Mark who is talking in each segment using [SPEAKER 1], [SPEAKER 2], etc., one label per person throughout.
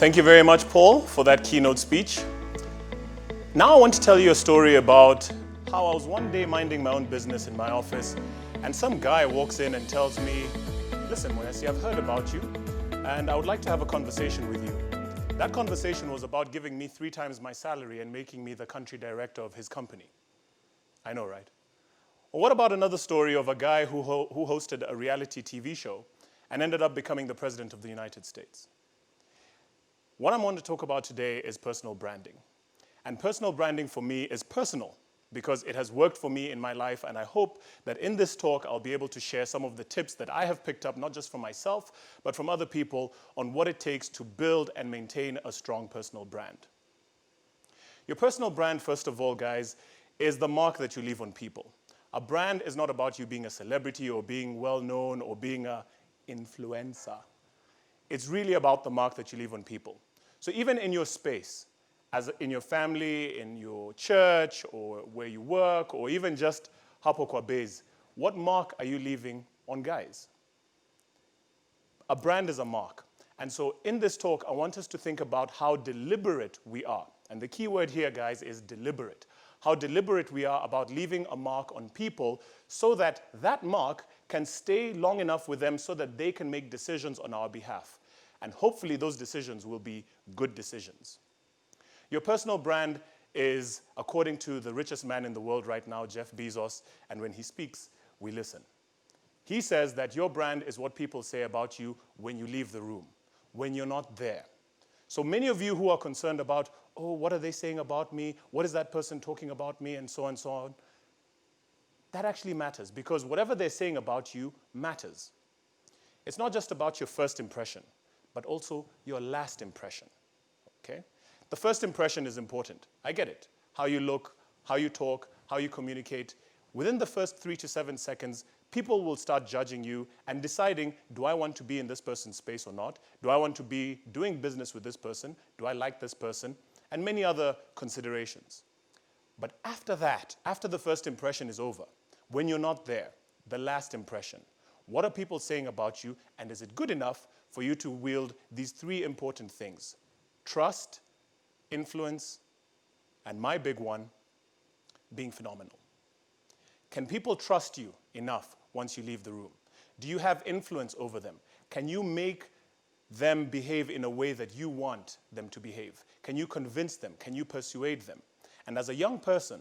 [SPEAKER 1] Thank you very much, Paul, for that keynote speech. Now I want to tell you a story about how I was one day minding my own business in my office, and some guy walks in and tells me, "Listen, Mwenesi, I've heard about you, and I would like to have a conversation with you." That conversation was about giving me 3 times my salary and making me the country director of his company. I know, right? Or what about another story of a guy who hosted a reality TV show and ended up becoming the president of the United States? What I'm going to talk about today is personal branding. And personal branding for me is personal because it has worked for me in my life, and I hope that in this talk I'll be able to share some of the tips that I have picked up, not just from myself, but from other people, on what it takes to build and maintain a strong personal brand. Your personal brand, first of all, guys, is the mark that you leave on people. A brand is not about you being a celebrity or being well-known or being an influencer. It's really about the mark that you leave on people. So even in your space, as in your family, in your church, or where you work, or even just hapo kwa base, what mark are you leaving on guys? A brand is a mark. And so in this talk, I want us to think about how deliberate we are. And the key word here, guys, is deliberate. How deliberate we are about leaving a mark on people so that that mark can stay long enough with them so that they can make decisions on our behalf. And hopefully those decisions will be good decisions. Your personal brand is, according to the richest man in the world right now, Jeff Bezos, and when he speaks, we listen. He says that your brand is what people say about you when you leave the room, when you're not there. So many of you who are concerned about, oh, what are they saying about me? What is that person talking about me? And so on. That actually matters, because whatever they're saying about you matters. It's not just about your first impression, but also your last impression, okay? The first impression is important. I get it. How you look, how you talk, how you communicate. Within the first 3 to 7 seconds, people will start judging you and deciding, do I want to be in this person's space or not? Do I want to be doing business with this person? Do I like this person? And many other considerations. But after that, after the first impression is over, when you're not there, the last impression, what are people saying about you, and is it good enough for you to wield these 3 important things? Trust, influence, and my big one, being phenomenal. Can people trust you enough once you leave the room? Do you have influence over them? Can you make them behave in a way that you want them to behave? Can you convince them? Can you persuade them? And as a young person,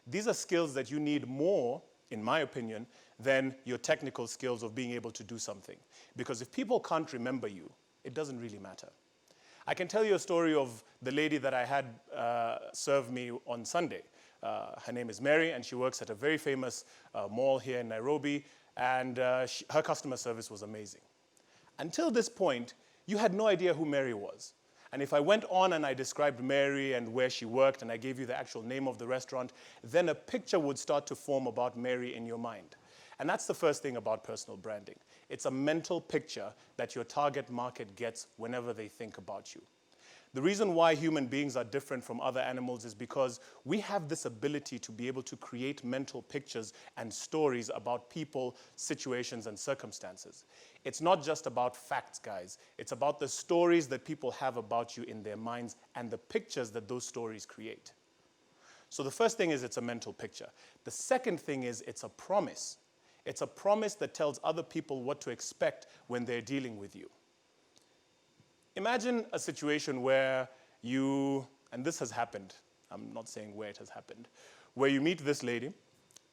[SPEAKER 1] these are skills that you need more, in my opinion, than your technical skills of being able to do something. Because if people can't remember you, it doesn't really matter. I can tell you a story of the lady that I had serve me on Sunday. Her name is Mary, and she works at a very famous mall here in Nairobi, and her customer service was amazing. Until this point, you had no idea who Mary was. And if I went on and I described Mary and where she worked, and I gave you the actual name of the restaurant, then a picture would start to form about Mary in your mind. And that's the first thing about personal branding. It's a mental picture that your target market gets whenever they think about you. The reason why human beings are different from other animals is because we have this ability to be able to create mental pictures and stories about people, situations, and circumstances. It's not just about facts, guys. It's about the stories that people have about you in their minds and the pictures that those stories create. So the first thing is it's a mental picture. The second thing is it's a promise. It's a promise that tells other people what to expect when they're dealing with you. Imagine a situation where you, and this has happened, I'm not saying where it has happened, where you meet this lady,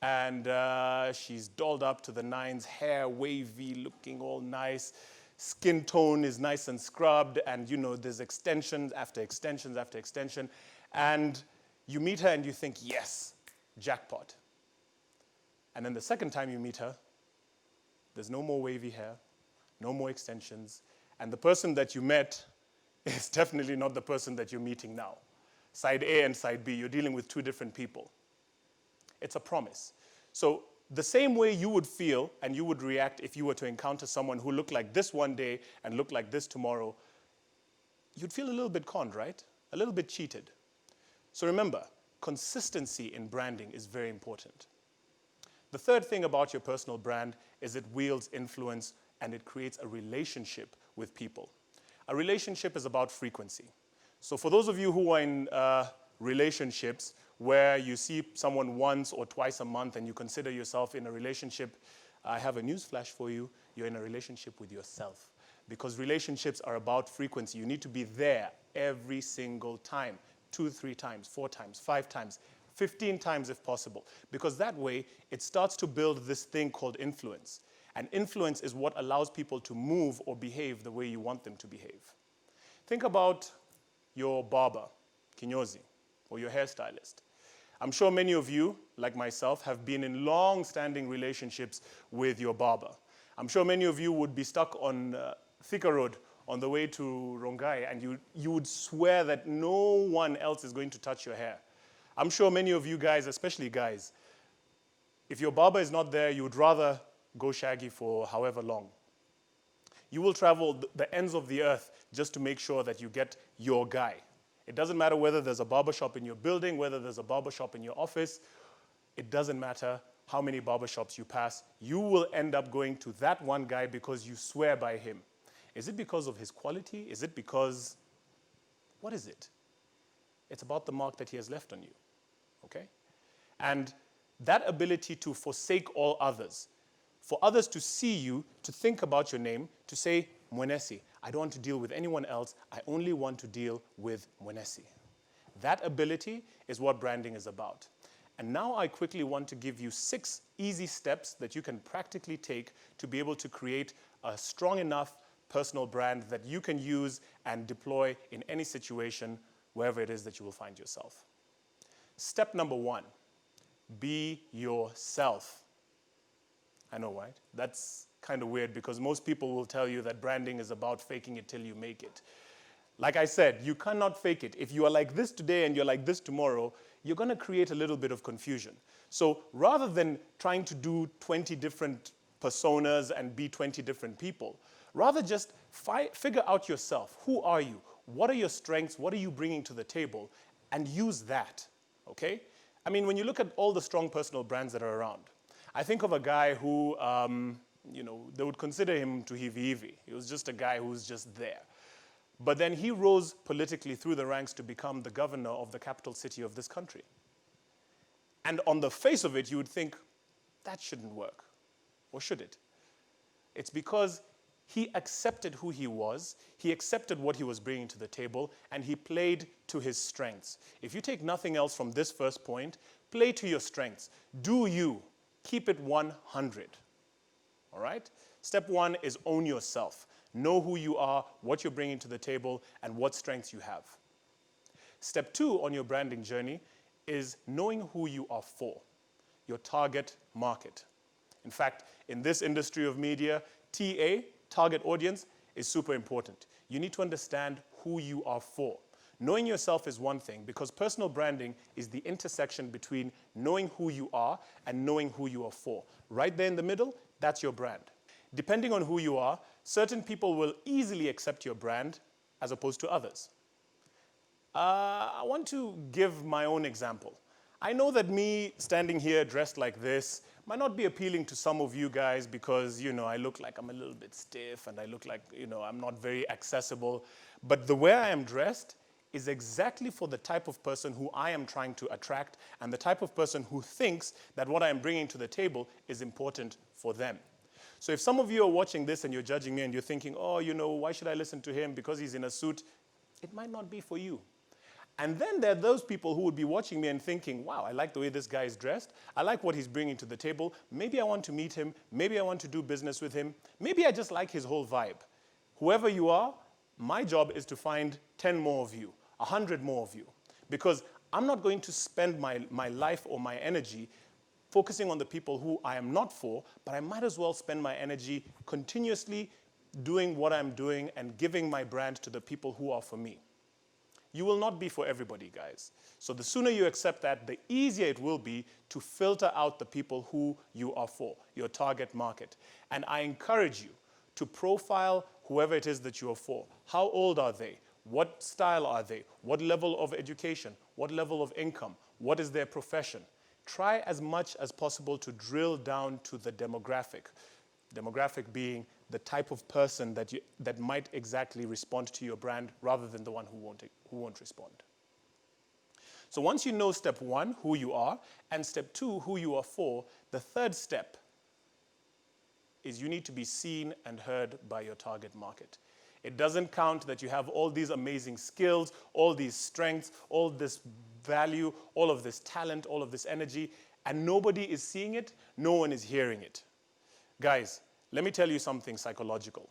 [SPEAKER 1] and she's dolled up to the nines, hair wavy, looking all nice, skin tone is nice and scrubbed, and you know, there's extensions after extensions after extension, and you meet her and you think, yes, jackpot. And then the second time you meet her, there's no more wavy hair, no more extensions, and the person that you met is definitely not the person that you're meeting now. Side A and side B, you're dealing with 2 different people. It's a promise. So the same way you would feel and you would react if you were to encounter someone who looked like this one day and looked like this tomorrow, you'd feel a little bit conned, right? A little bit cheated. So remember, consistency in branding is very important. The third thing about your personal brand is it wields influence and it creates a relationship with people. A relationship is about frequency. So for those of you who are in relationships where you see someone once or twice a month and you consider yourself in a relationship, I have a news flash for you. You're in a relationship with yourself. Because relationships are about frequency. You need to be there every single time. 2, 3 times, 4 times, 5 times, 15 times if possible. Because that way, it starts to build this thing called influence. And influence is what allows people to move or behave the way you want them to behave. Think about your barber, kinyozi, or your hairstylist. I'm sure many of you, like myself, have been in long-standing relationships with your barber. I'm sure many of you would be stuck on Thika Road on the way to Rongai, and you would swear that no one else is going to touch your hair. I'm sure many of you guys, especially guys, if your barber is not there, you would rather go shaggy for however long. You will travel the ends of the earth just to make sure that you get your guy. It doesn't matter whether there's a barbershop in your building, whether there's a barbershop in your office. It doesn't matter how many barbershops you pass. You will end up going to that one guy because you swear by him. Is it because of his quality? Is it because, what is it? It's about the mark that he has left on you, okay? And that ability to forsake all others, for others to see you, to think about your name, to say, Mwenesi, I don't want to deal with anyone else. I only want to deal with Mwenesi. That ability is what branding is about. And now I quickly want to give you 6 easy steps that you can practically take to be able to create a strong enough personal brand that you can use and deploy in any situation, wherever it is that you will find yourself. Step number 1, be yourself. I know, right? That's kind of weird because most people will tell you that branding is about faking it till you make it. Like I said, you cannot fake it. If you are like this today and you're like this tomorrow, you're going to create a little bit of confusion. So rather than trying to do 20 different personas and be 20 different people, rather just figure out yourself. Who are you? What are your strengths? What are you bringing to the table? And use that, okay? I mean, when you look at all the strong personal brands that are around, I think of a guy who, they would consider him to hivi-hivi. He was just a guy who was just there. But then he rose politically through the ranks to become the governor of the capital city of this country. And on the face of it, you would think, that shouldn't work. Or should it? It's because he accepted who he was, he accepted what he was bringing to the table, and he played to his strengths. If you take nothing else from this first point, play to your strengths. Do you. Keep it 100. All right? Step 1 is own yourself. Know who you are, what you're bringing to the table, and what strengths you have. Step 2 on your branding journey is knowing who you are for, your target market. In fact, in this industry of media, TA, target audience, is super important. You need to understand who you are for. Knowing yourself is one thing because personal branding is the intersection between knowing who you are and knowing who you are for. Right there in the middle, that's your brand. Depending on who you are, certain people will easily accept your brand as opposed to others. I want to give my own example. I know that me standing here dressed like this might not be appealing to some of you guys because, I look like I'm a little bit stiff and I look like, I'm not very accessible. But the way I am dressed is exactly for the type of person who I am trying to attract and the type of person who thinks that what I am bringing to the table is important for them. So if some of you are watching this and you're judging me and you're thinking, oh, why should I listen to him because he's in a suit? It might not be for you. And then there are those people who would be watching me and thinking, wow, I like the way this guy is dressed. I like what he's bringing to the table. Maybe I want to meet him. Maybe I want to do business with him. Maybe I just like his whole vibe. Whoever you are, my job is to find 10 more of you, 100 more of you. Because I'm not going to spend my life or my energy focusing on the people who I am not for, but I might as well spend my energy continuously doing what I'm doing and giving my brand to the people who are for me. You will not be for everybody, guys. So the sooner you accept that, the easier it will be to filter out the people who you are for, your target market. And I encourage you to profile whoever it is that you are for. How old are they? What style are they? What level of education? What level of income? What is their profession? Try as much as possible to drill down to the demographic. Demographic being the type of person that might exactly respond to your brand rather than the one who won't respond. So once you know step 1, who you are, and step 2, who you are for, the third step is you need to be seen and heard by your target market. It doesn't count that you have all these amazing skills, all these strengths, all this value, all of this talent, all of this energy, and nobody is seeing it, no one is hearing it. Guys, let me tell you something psychological.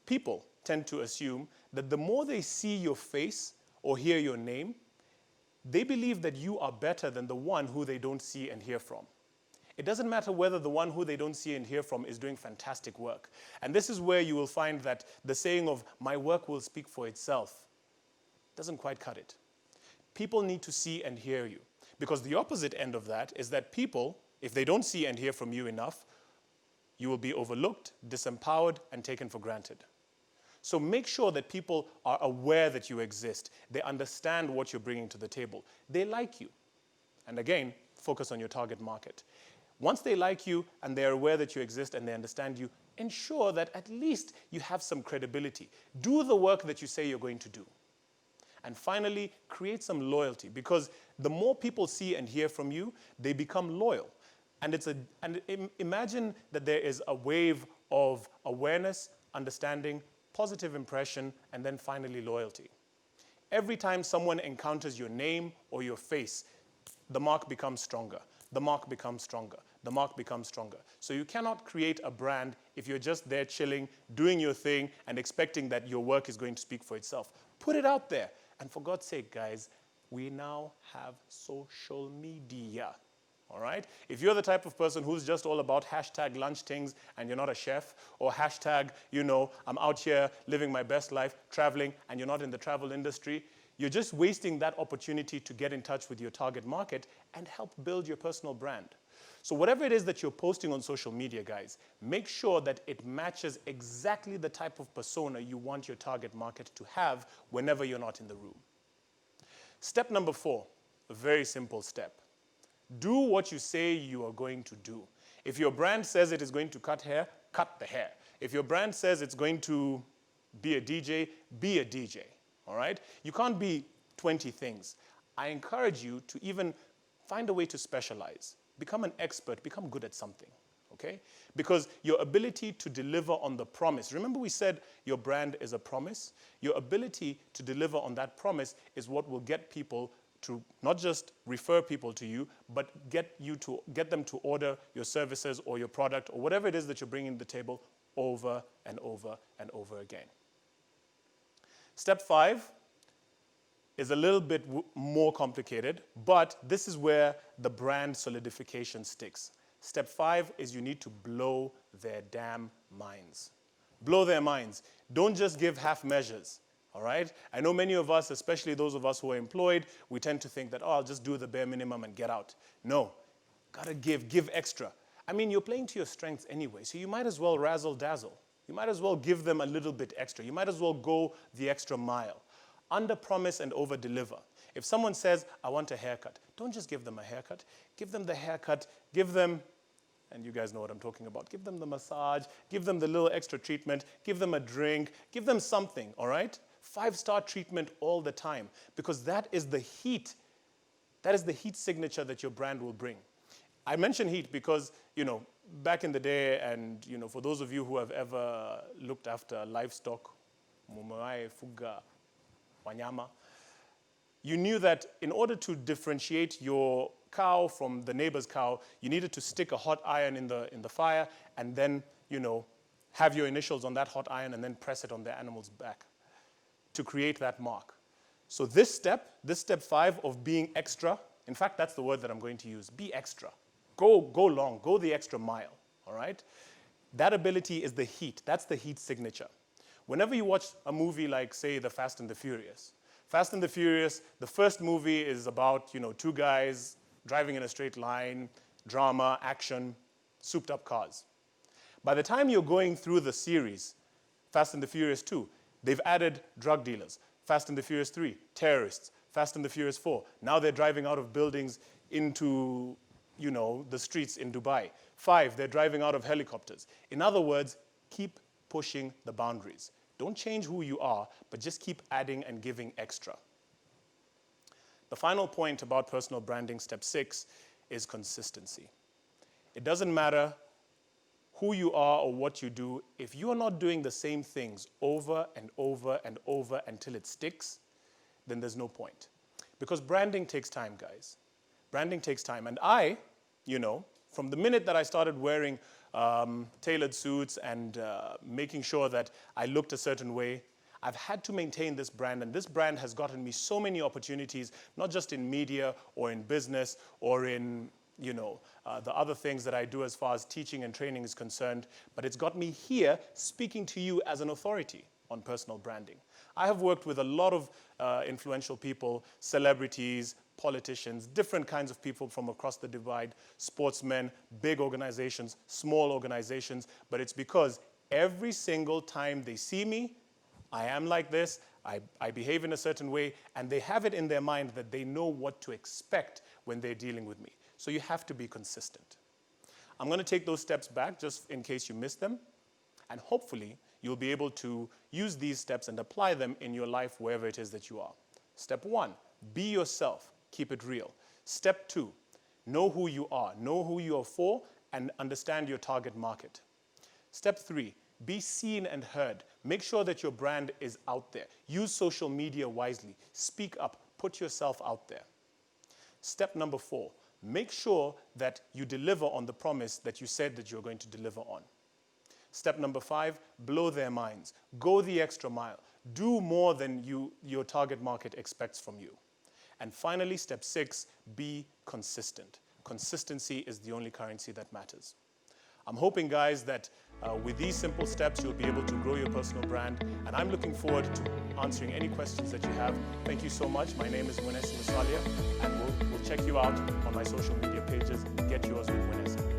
[SPEAKER 1] People tend to assume that the more they see your face or hear your name, they believe that you are better than the one who they don't see and hear from. It doesn't matter whether the one who they don't see and hear from is doing fantastic work. And this is where you will find that the saying of, my work will speak for itself, doesn't quite cut it. People need to see and hear you. Because the opposite end of that is that people, if they don't see and hear from you enough, you will be overlooked, disempowered, and taken for granted. So make sure that people are aware that you exist. They understand what you're bringing to the table. They like you. And again, focus on your target market. Once they like you and they're aware that you exist and they understand you, ensure that at least you have some credibility. Do the work that you say you're going to do. And finally, create some loyalty, because the more people see and hear from you, they become loyal. And imagine that there is a wave of awareness, understanding, positive impression, and then finally loyalty. Every time someone encounters your name or your face, the mark becomes stronger. The mark becomes stronger. The mark becomes stronger. So you cannot create a brand if you're just there chilling, doing your thing, and expecting that your work is going to speak for itself. Put it out there. And for God's sake, guys, we now have social media. All right? If you're the type of person who's just all about hashtag lunch things and you're not a chef, or hashtag, I'm out here living my best life, traveling, and you're not in the travel industry, you're just wasting that opportunity to get in touch with your target market and help build your personal brand. So whatever it is that you're posting on social media, guys, make sure that it matches exactly the type of persona you want your target market to have whenever you're not in the room. Step number 4, a very simple step. Do what you say you are going to do. If your brand says it is going to cut hair, cut the hair. If your brand says it's going to be a DJ, be a DJ. All right? You can't be 20 things. I encourage you to even find a way to specialize. Become an expert. Become good at something. Okay? Because your ability to deliver on the promise. Remember we said your brand is a promise? Your ability to deliver on that promise is what will get people to not just refer people to you, but get them to order your services or your product or whatever it is that you're bringing to the table over and over and over again. Step 5 is a little bit more complicated, but this is where the brand solidification sticks. Step 5 is you need to blow their damn minds. Blow their minds. Don't just give half measures. All right? I know many of us, especially those of us who are employed, we tend to think that, I'll just do the bare minimum and get out. No. Gotta give extra. I mean, you're playing to your strengths anyway, so you might as well razzle dazzle. You might as well give them a little bit extra. You might as well go the extra mile. Under promise and over deliver. If someone says, I want a haircut, don't just give them a haircut. Give them the haircut. Give them, and you guys know what I'm talking about, give them the massage, give them the little extra treatment, give them a drink, give them something, all right? 5-star treatment all the time, because that is the heat. That is the heat signature that your brand will bring. I mention heat because, back in the day, and, for those of you who have ever looked after livestock, fuga, wanyama, you knew that in order to differentiate your cow from the neighbor's cow, you needed to stick a hot iron in the fire and then, have your initials on that hot iron and then press it on the animal's back to create that mark. So this step 5 of being extra, in fact, that's the word that I'm going to use, be extra. Go long, go the extra mile, all right? That ability is the heat. That's the heat signature. Whenever you watch a movie like, say, The Fast and the Furious, Fast and the Furious, the first movie is about, 2 guys driving in a straight line, drama, action, souped up cars. By the time you're going through the series, Fast and the Furious 2, they've added drug dealers. Fast and the Furious 3, terrorists. Fast and the Furious 4, now they're driving out of buildings into the streets in Dubai. 5, they're driving out of helicopters. In other words, keep pushing the boundaries. Don't change who you are, but just keep adding and giving extra. The final point about personal branding, step 6, is consistency. It doesn't matter who you are or what you do. If you are not doing the same things over and over and over until it sticks, then there's no point. Because branding takes time, guys. Branding takes time. And I, from the minute that I started wearing tailored suits and making sure that I looked a certain way, I've had to maintain this brand, and this brand has gotten me so many opportunities, not just in media or in business or in the other things that I do as far as teaching and training is concerned, but it's got me here speaking to you as an authority on personal branding. I have worked with a lot of influential people, celebrities, politicians, different kinds of people from across the divide, sportsmen, big organizations, small organizations, but it's because every single time they see me, I am like this, I behave in a certain way, and they have it in their mind that they know what to expect when they're dealing with me. So you have to be consistent. I'm going to take those steps back just in case you missed them, and hopefully you'll be able to use these steps and apply them in your life wherever it is that you are. Step 1, be yourself, keep it real. Step 2, know who you are for, and understand your target market. Step 3, be seen and heard. Make sure that your brand is out there. Use social media wisely. Speak up, put yourself out there. Step number 4, make sure that you deliver on the promise that you said that you're going to deliver on. Step number 5, blow their minds. Go the extra mile. Do more than your target market expects from you. And finally, step 6, be consistent. Consistency is the only currency that matters. I'm hoping, guys, that with these simple steps, you'll be able to grow your personal brand. And I'm looking forward to answering any questions that you have. Thank you so much. My name is Mwenesi Musalia, and we'll check you out on my social media pages. Get yours with Mwenesi.